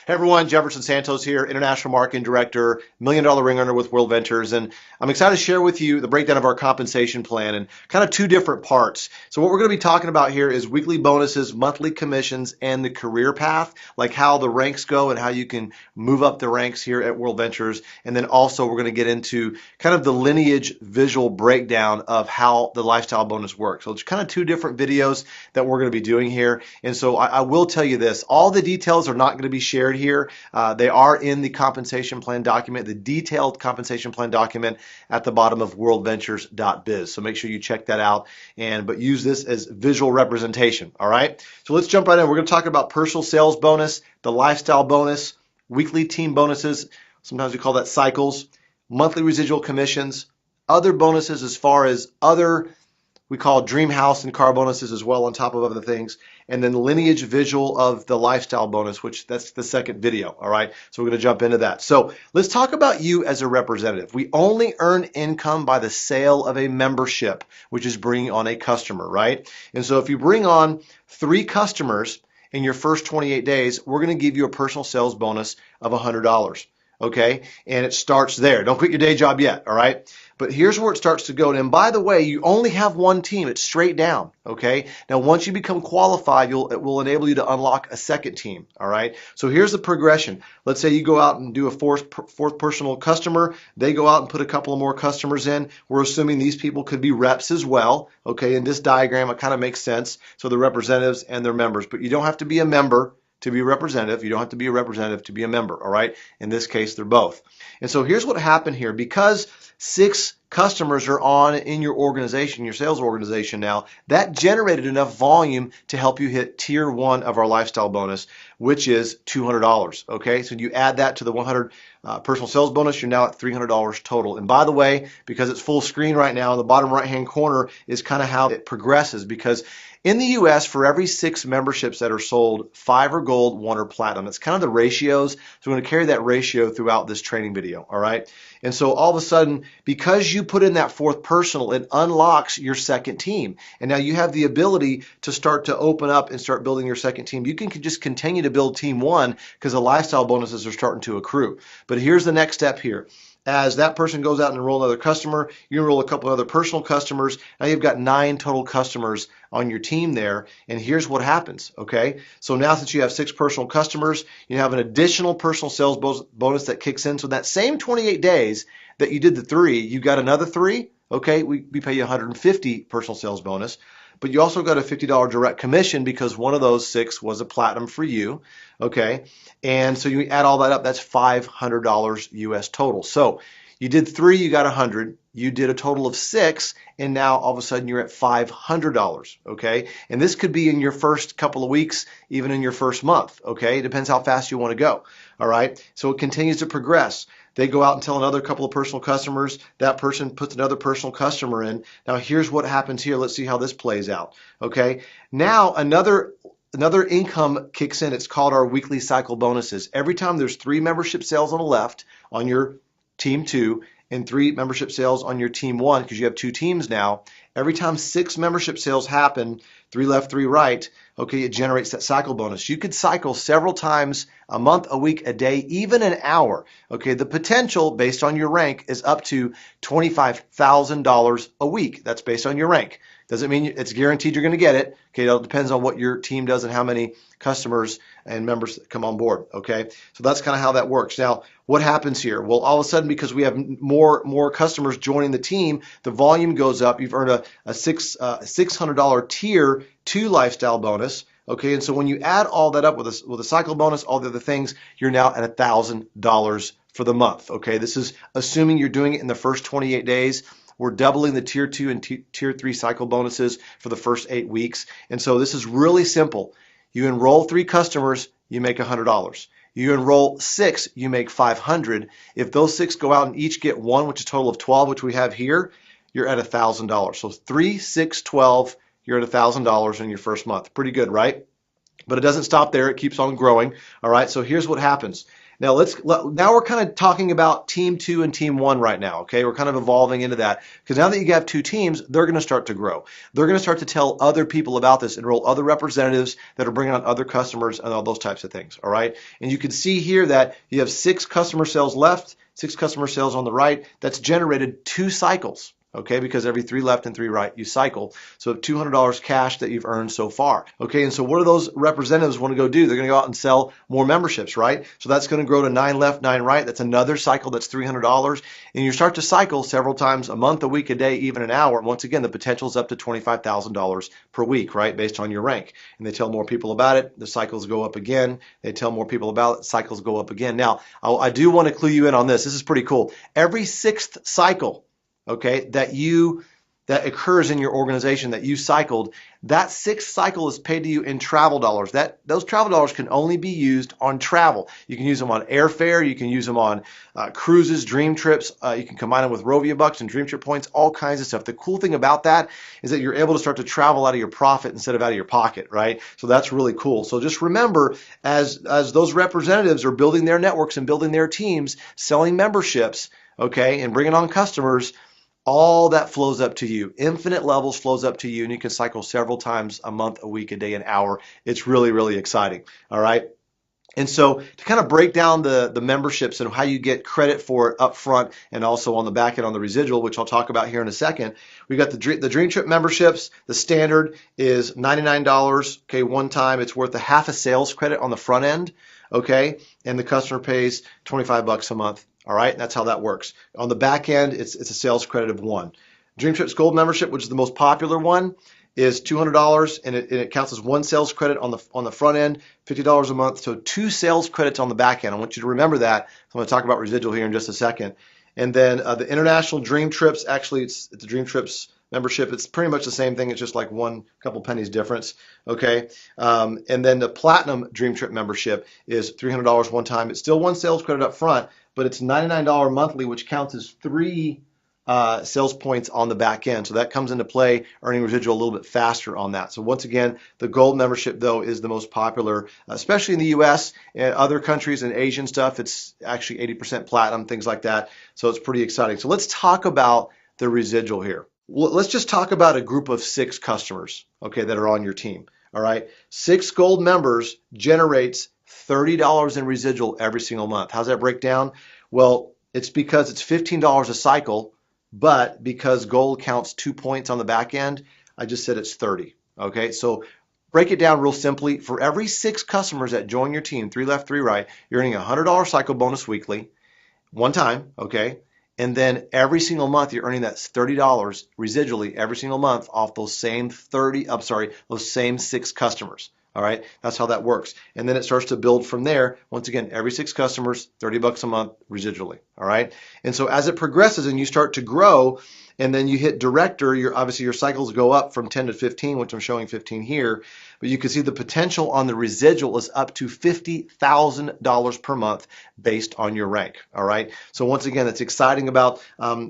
Hey everyone, Jefferson Santos here, International Marketing Director, Million Dollar Ring Earner with WorldVentures, and I'm excited to share with you the breakdown of our compensation plan and kind of two different parts. So what we're going to be talking about here is weekly bonuses, monthly commissions, and the career path, like how the ranks go and how you can move up the ranks here at WorldVentures. And then also we're going to get into kind of the lineage visual breakdown of how the lifestyle bonus works. So it's kind of two different videos that we're going to be doing here. And so I will tell you this, all the details are not going to be shared here. They are in the compensation plan document, the detailed compensation plan document at the bottom of worldventures.biz. So make sure you check that out, but use this as visual representation. All right. So let's jump right in. We're going to talk about personal sales bonus, the lifestyle bonus, weekly team bonuses. Sometimes we call that cycles, monthly residual commissions, other bonuses as far as other we call dream house and car bonuses as well on top of other things, and then lineage visual of the lifestyle bonus, which that's the second video. All right, so we're going to jump into that. So let's talk about you as a representative. We only earn income by the sale of a membership, which is bringing on a customer, right? And so if you bring on 3 customers in your first 28 days, we're going to give you a personal sales bonus of $100. Okay, and it starts there. Don't quit your day job yet. All right, but here's where it starts to go. And by the way, you only have one team. It's straight down. Okay, now once you become qualified, it will enable you to unlock a second team. All right, so here's the progression. Let's say you go out and do a fourth personal customer. They go out and put a couple of more customers in. We're assuming these people could be reps as well. Okay, in this diagram, it kind of makes sense. So the representatives and their members, but you don't have to be a member to be a representative. You don't have to be a representative to be a member, all right? In this case, they're both. And so here's what happened here. Because 6 customers are on in your organization, your sales organization now, that generated enough volume to help you hit tier 1 of our lifestyle bonus, which is $200, okay? So you add that to the 100 personal sales bonus, you're now at $300 total. And by the way, because it's full screen right now, in the bottom right-hand corner is kind of how it progresses, because in the US, for every 6 memberships that are sold, 5 are gold, 1 are platinum. It's kind of the ratios. So we're going to carry that ratio throughout this training video, all right? And so all of a sudden, because you put in that 4th personal, it unlocks your second team. And now you have the ability to start to open up and start building your second team. You can just continue to build team 1 because the lifestyle bonuses are starting to accrue. But here's the next step here. As that person goes out and enroll another customer, you enroll a couple of other personal customers. Now you've got 9 total customers on your team there. And here's what happens, okay? So now since you have 6 personal customers, you have an additional personal sales bonus that kicks in. So that same 28 days that you did the 3, you got another 3, okay? We pay you 150 personal sales bonus. But you also got a $50 direct commission because one of those 6 was a platinum for you, okay? And so you add all that up, that's $500 US total. So you did 3, you got 100. You did a total of 6, and now all of a sudden you're at $500, okay? And this could be in your first couple of weeks, even in your first month, okay? It depends how fast you want to go, all right? So it continues to progress. They go out and tell another couple of personal customers. That person puts another personal customer in. Now here's what happens here. Let's see how this plays out, okay? Now another income kicks in. It's called our weekly cycle bonuses. Every time there's 3 membership sales on the left on your team 2 and 3 membership sales on your team 1, because you have 2 teams now, every time 6 membership sales happen, 3 left, 3 right, okay, it generates that cycle bonus. You could cycle several times a month, a week, a day, even an hour. Okay, the potential based on your rank is up to $25,000 a week. That's based on your rank. Doesn't mean it's guaranteed you're going to get it. Okay, it all depends on what your team does and how many customers and members come on board. Okay, so that's kind of how that works. Now, what happens here? Well, all of a sudden, because we have more customers joining the team, the volume goes up. You've earned a $600 tier 2 lifestyle bonus. Okay, and so when you add all that up with a cycle bonus, all the other things, you're now at $1,000 for the month. Okay, this is assuming you're doing it in the first 28 days. We're doubling the tier 2 and tier 3 cycle bonuses for the first 8 weeks. And so this is really simple. You enroll 3 customers, you make $100. You enroll 6, you make $500. If those 6 go out and each get 1, which is a total of 12, which we have here, you're at $1,000. So 3, 6, 12, you're at $1,000 in your first month. Pretty good, right? But it doesn't stop there. It keeps on growing. All right, so here's what happens. Now now we're kind of talking about team 2 and team 1 right now, okay? We're kind of evolving into that because now that you have 2 teams, they're going to start to grow. They're going to start to tell other people about this, enroll other representatives that are bringing on other customers and all those types of things, all right? And you can see here that you have 6 customer sales left, 6 customer sales on the right. That's generated 2 cycles. Okay, because every 3 left and 3 right, you cycle. So $200 cash that you've earned so far. Okay, and so what do those representatives want to go do? They're going to go out and sell more memberships, right? So that's going to grow to 9 left, 9 right. That's another cycle. That's $300. And you start to cycle several times a month, a week, a day, even an hour. And once again, the potential is up to $25,000 per week, right, based on your rank. And they tell more people about it. The cycles go up again. They tell more people about it. Cycles go up again. Now, I do want to clue you in on this. This is pretty cool. Every 6th cycle, okay, that occurs in your organization that you cycled, that 6th cycle is paid to you in travel dollars. Those travel dollars can only be used on travel. You can use them on airfare, you can use them on cruises, dream trips, you can combine them with Rovia bucks and dream trip points, all kinds of stuff. The cool thing about that is that you're able to start to travel out of your profit instead of out of your pocket, right? So that's really cool. So just remember, as those representatives are building their networks and building their teams, selling memberships, okay, and bringing on customers, all that flows up to you. Infinite levels flows up to you, and you can cycle several times a month, a week, a day, an hour. It's really, really exciting. All right. And so to kind of break down the memberships and how you get credit for it up front and also on the back end on the residual, which I'll talk about here in a second, we've got the Dream Trip memberships. The standard is $99, okay, one time. It's worth a half a sales credit on the front end, okay, and the customer pays $25 a month. All right, that's how that works. On the back end, it's a sales credit of 1. Dream Trips Gold membership, which is the most popular one, is $200, and it counts as 1 sales credit on the front end, $50 a month. So 2 sales credits on the back end. I want you to remember that. I'm going to talk about residual here in just a second. And then the International Dream Trips, actually, it's the Dream Trips membership. It's pretty much the same thing. It's just like couple pennies difference. Okay. And then the Platinum Dream Trip membership is $300 one time. It's still 1 sales credit up front, but it's $99 monthly, which counts as 3 sales points on the back end. So that comes into play, earning residual a little bit faster on that. So once again, the gold membership, though, is the most popular, especially in the US and other countries and Asian stuff. It's actually 80% platinum, things like that. So it's pretty exciting. So let's talk about the residual here. Let's just talk about a group of 6 customers, okay, that are on your team. All right. 6 gold members generates $30 in residual every single month. How's that break down? Well, it's because it's $15 a cycle, but because gold counts 2 points on the back end, I just said it's 30. Okay, so break it down real simply. For every 6 customers that join your team, 3 left, 3 right, you're earning a $100 cycle bonus weekly, one time, okay? And then every single month you're earning that $30 residually every single month off those same those same 6 customers. All right, that's how that works. And then it starts to build from there. Once again, every 6 customers, $30 a month residually. All right. And so as it progresses and you start to grow, and then you hit director, obviously your cycles go up from 10 to 15, which I'm showing 15 here. But you can see the potential on the residual is up to $50,000 per month based on your rank. All right. So once again, it's exciting about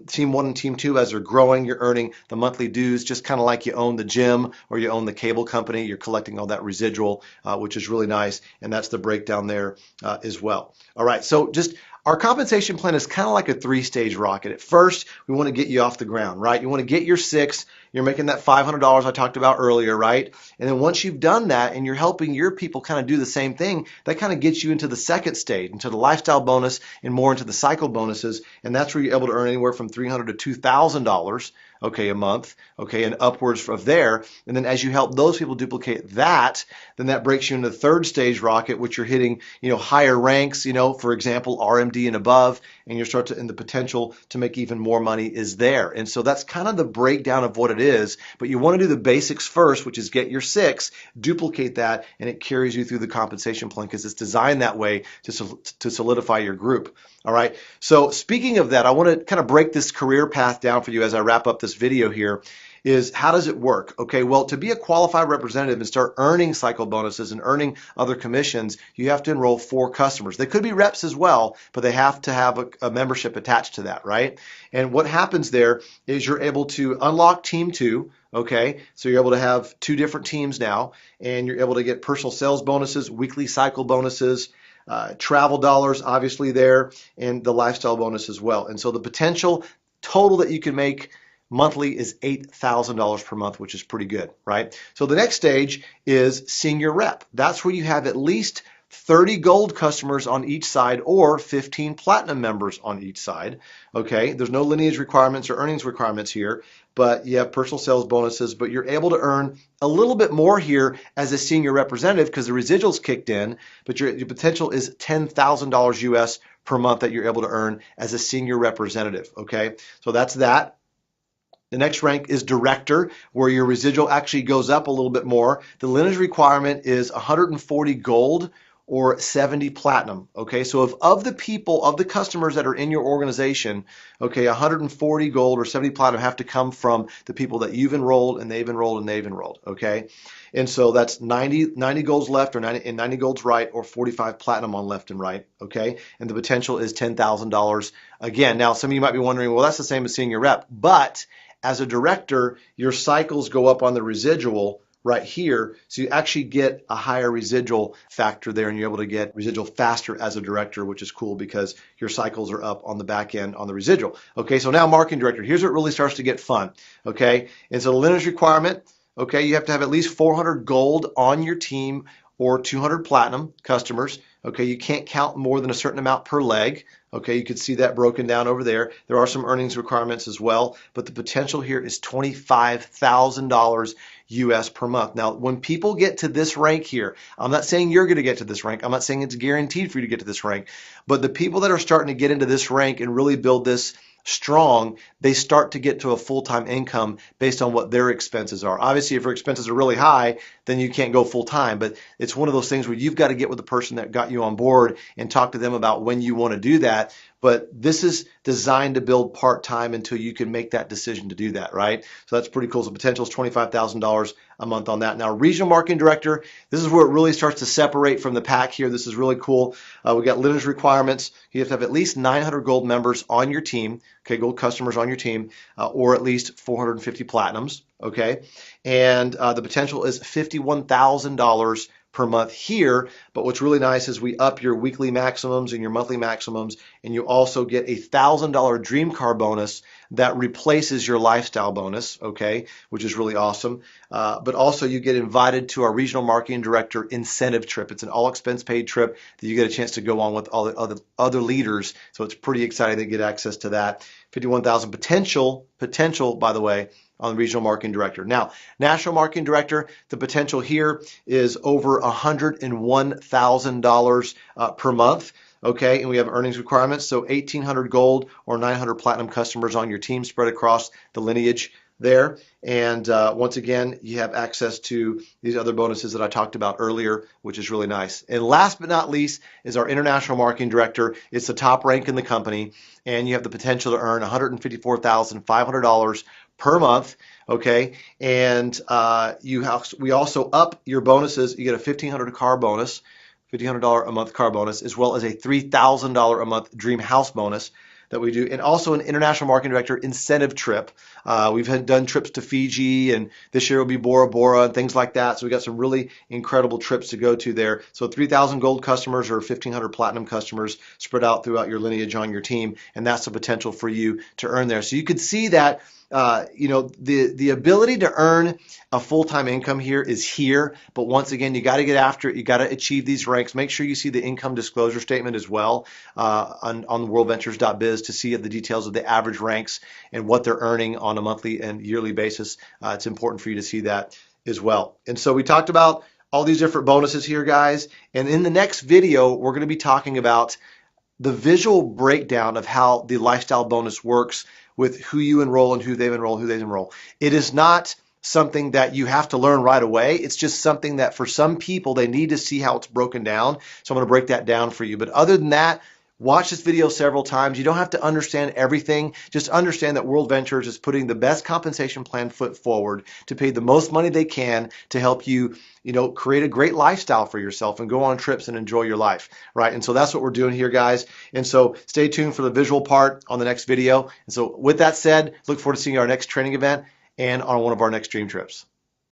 Team 1 and Team 2 as they're growing. You're earning the monthly dues, just kind of like you own the gym or you own the cable company. You're collecting all that residual, which is really nice. And that's the breakdown there as well. All right. So just our compensation plan is kind of like a 3-stage rocket. At first, we want to get you off the ground, right? You want to get your 6. You're making that $500 I talked about earlier, right? And then once you've done that and you're helping your people kind of do the same thing, that kind of gets you into the 2nd stage, into the lifestyle bonus and more into the cycle bonuses. And that's where you're able to earn anywhere from $300 to $2,000, okay, a month, okay, and upwards from there. And then as you help those people duplicate that, then that breaks you into the 3rd stage rocket, which you're hitting, higher ranks, for example, RMD and above, and and the potential to make even more money is there. And so that's kind of the breakdown of what it is. But you want to do the basics first, which is get your 6, duplicate that, and it carries you through the compensation plan because it's designed that way to solidify your group. All right. So speaking of that, I want to kind of break this career path down for you as I wrap up this video here. Is how does it work? Okay, well, to be a qualified representative and start earning cycle bonuses and earning other commissions, you have to enroll 4 customers. They could be reps as well, but they have to have a membership attached to that, right? And what happens there is you're able to unlock Team 2, okay? So you're able to have 2 different teams now, and you're able to get personal sales bonuses, weekly cycle bonuses, travel dollars, obviously there, and the lifestyle bonus as well. And so the potential total that you can make monthly is $8,000 per month, which is pretty good, right? So the next stage is senior rep. That's where you have at least 30 gold customers on each side or 15 platinum members on each side. Okay, there's no lineage requirements or earnings requirements here, but you have personal sales bonuses, but you're able to earn a little bit more here as a senior representative because the residuals kicked in, but your potential is $10,000 US per month that you're able to earn as a senior representative. Okay, so that's that. The next rank is director, where your residual actually goes up a little bit more. The lineage requirement is 140 gold or 70 platinum. Okay, so if of the people, of the customers that are in your organization, okay, 140 gold or 70 platinum have to come from the people that you've enrolled and they've enrolled and they've enrolled. Okay, and so that's 90 golds left or 90 golds right or 45 platinum on left and right. Okay, and the potential is $10,000 again. Now, some of you might be wondering, well, that's the same as senior rep, but as a director, your cycles go up on the residual right here, so you actually get a higher residual factor there, and you're able to get residual faster as a director, which is cool because your cycles are up on the back end on the residual. Okay, so now marketing director, here's where it really starts to get fun. Okay, and so the lineage requirement, okay, you have to have at least 400 gold on your team or 200 platinum customers. Okay, you can't count more than a certain amount per leg. Okay, you can see that broken down over there. There are some earnings requirements as well, but the potential here is $25,000 US per month. Now, when people get to this rank here, I'm not saying you're going to get to this rank. I'm not saying it's guaranteed for you to get to this rank, but the people that are starting to get into this rank and really build this strong, they start to get to a full-time income based on what their expenses are. Obviously, if your expenses are really high, then you can't go full-time, but it's one of those things where you've got to get with the person that got you on board and talk to them about when you want to do that. But this is designed to build part-time until you can make that decision to do that, right? So that's pretty cool. So potential is $25,000 a month on that. Now, regional marketing director, this is where it really starts to separate from the pack here. This is really cool. We got lineage requirements. You have to have at least 900 gold members on your team, okay, gold customers on your team, or at least 450 platinums, okay? And the potential is $51,000 per month here, but what's really nice is we up your weekly maximums and your monthly maximums, and you also get a $1,000 dream car bonus that replaces your lifestyle bonus, okay, which is really awesome. But also you get invited to our regional marketing director incentive trip. It's an all expense paid trip that you get a chance to go on with all the other leaders, so it's pretty exciting to get access to that. 51,000 potential, by the way, on the regional marketing director. Now, national marketing director, the potential here is over $101,000 per month. Okay, and we have earnings requirements, so 1,800 gold or 900 platinum customers on your team spread across the lineage there. And once again, you have access to these other bonuses that I talked about earlier, which is really nice. And last but not least is our international marketing director. It's the top rank in the company, and you have the potential to earn $154,500 per month. Okay, and we also up your bonuses. You get a $1,500 car bonus, $1,500 a month car bonus, as well as a $3,000 a month dream house bonus that we do, and also an international marketing director incentive trip. We've done trips to Fiji, and this year will be Bora Bora and things like that. So we got some really incredible trips to go to there. So 3,000 gold customers or 1,500 platinum customers spread out throughout your lineage on your team, and that's the potential for you to earn there. So you could see that the ability to earn a full-time income here is here, but once again, you got to get after it. You got to achieve these ranks. Make sure you see the income disclosure statement as well on worldventures.biz to see the details of the average ranks and what they're earning on a monthly and yearly basis. It's important for you to see that as well. And so we talked about all these different bonuses here, guys, and in the next video, we're going to be talking about the visual breakdown of how the lifestyle bonus works with who you enroll and who they enroll. It is not something that you have to learn right away. It's just something that for some people, they need to see how it's broken down. So I'm going to break that down for you. But other than that, watch this video several times. You don't have to understand everything. Just understand that World Ventures is putting the best compensation plan foot forward to pay the most money they can to help you, create a great lifestyle for yourself and go on trips and enjoy your life, right? And so that's what we're doing here, guys. And so stay tuned for the visual part on the next video. And so with that said, look forward to seeing you at our next training event and on one of our next dream trips.